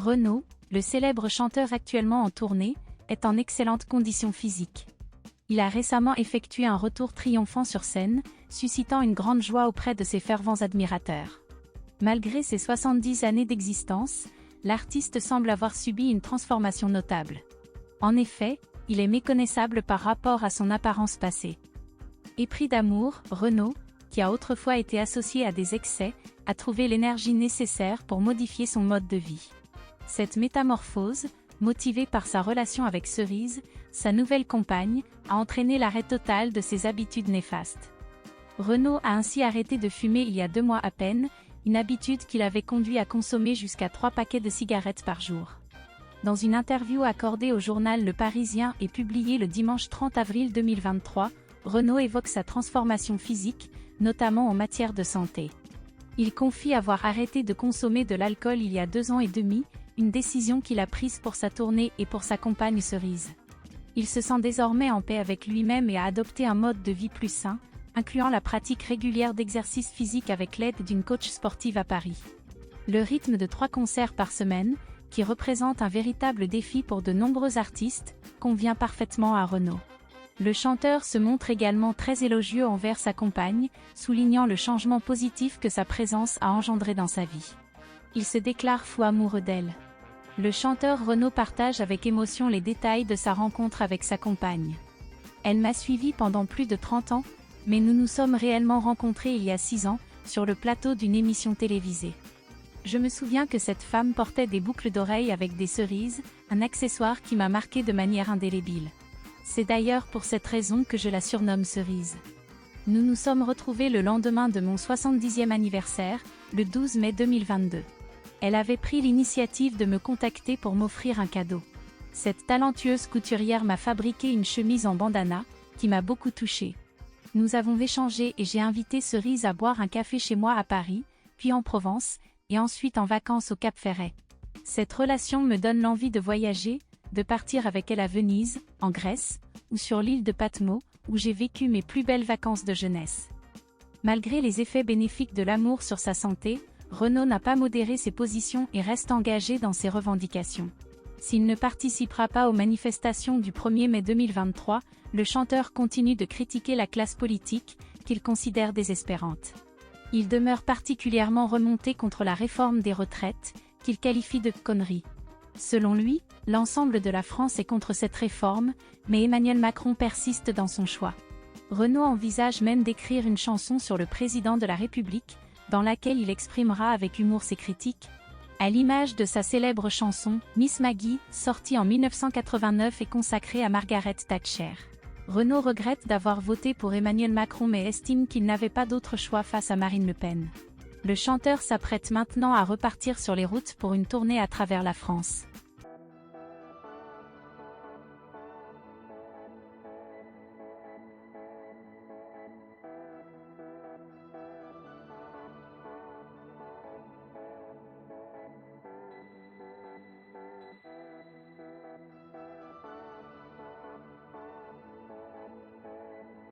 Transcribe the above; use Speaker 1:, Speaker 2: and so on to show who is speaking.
Speaker 1: Renaud, le célèbre chanteur actuellement en tournée, est en excellente condition physique. Il a récemment effectué un retour triomphant sur scène, suscitant une grande joie auprès de ses fervents admirateurs. Malgré ses 70 années d'existence, l'artiste semble avoir subi une transformation notable. En effet, il est méconnaissable par rapport à son apparence passée. Épris d'amour, Renaud, qui a autrefois été associé à des excès, a trouvé l'énergie nécessaire pour modifier son mode de vie. Cette métamorphose, motivée par sa relation avec Cerise, sa nouvelle compagne, a entraîné l'arrêt total de ses habitudes néfastes. Renaud a ainsi arrêté de fumer il y a 2 mois à peine, une habitude qui l'avait conduit à consommer jusqu'à 3 paquets de cigarettes par jour. Dans une interview accordée au journal Le Parisien et publiée le dimanche 30 avril 2023, Renaud évoque sa transformation physique, notamment en matière de santé. Il confie avoir arrêté de consommer de l'alcool il y a 2 ans et demi, une décision qu'il a prise pour sa tournée et pour sa compagne Cerise. Il se sent désormais en paix avec lui-même et a adopté un mode de vie plus sain, incluant la pratique régulière d'exercice physique avec l'aide d'une coach sportive à Paris. Le rythme de 3 concerts par semaine, qui représente un véritable défi pour de nombreux artistes, convient parfaitement à Renaud. Le chanteur se montre également très élogieux envers sa compagne, soulignant le changement positif que sa présence a engendré dans sa vie. Il se déclare fou amoureux d'elle. Le chanteur Renaud partage avec émotion les détails de sa rencontre avec sa compagne. Elle m'a suivi pendant plus de 30 ans, mais nous nous sommes réellement rencontrés il y a 6 ans, sur le plateau d'une émission télévisée. Je me souviens que cette femme portait des boucles d'oreilles avec des cerises, un accessoire qui m'a marqué de manière indélébile. C'est d'ailleurs pour cette raison que je la surnomme Cerise. Nous nous sommes retrouvés le lendemain de mon 70e anniversaire, le 12 mai 2022. Elle avait pris l'initiative de me contacter pour m'offrir un cadeau. Cette talentueuse couturière m'a fabriqué une chemise en bandana, qui m'a beaucoup touchée. Nous avons échangé et j'ai invité Cerise à boire un café chez moi à Paris, puis en Provence, et ensuite en vacances au Cap Ferret. Cette relation me donne l'envie de voyager, de partir avec elle à Venise, en Grèce, ou sur l'île de Patmos, où j'ai vécu mes plus belles vacances de jeunesse. Malgré les effets bénéfiques de l'amour sur sa santé, Renaud n'a pas modéré ses positions et reste engagé dans ses revendications. S'il ne participera pas aux manifestations du 1er mai 2023, le chanteur continue de critiquer la classe politique, qu'il considère désespérante. Il demeure particulièrement remonté contre la réforme des retraites, qu'il qualifie de connerie. Selon lui, l'ensemble de la France est contre cette réforme, mais Emmanuel Macron persiste dans son choix. Renaud envisage même d'écrire une chanson sur le président de la République, dans laquelle il exprimera avec humour ses critiques, à l'image de sa célèbre chanson « Miss Maggie », sortie en 1989 et consacrée à Margaret Thatcher. Renaud regrette d'avoir voté pour Emmanuel Macron mais estime qu'il n'avait pas d'autre choix face à Marine Le Pen. Le chanteur s'apprête maintenant à repartir sur les routes pour une tournée à travers la France.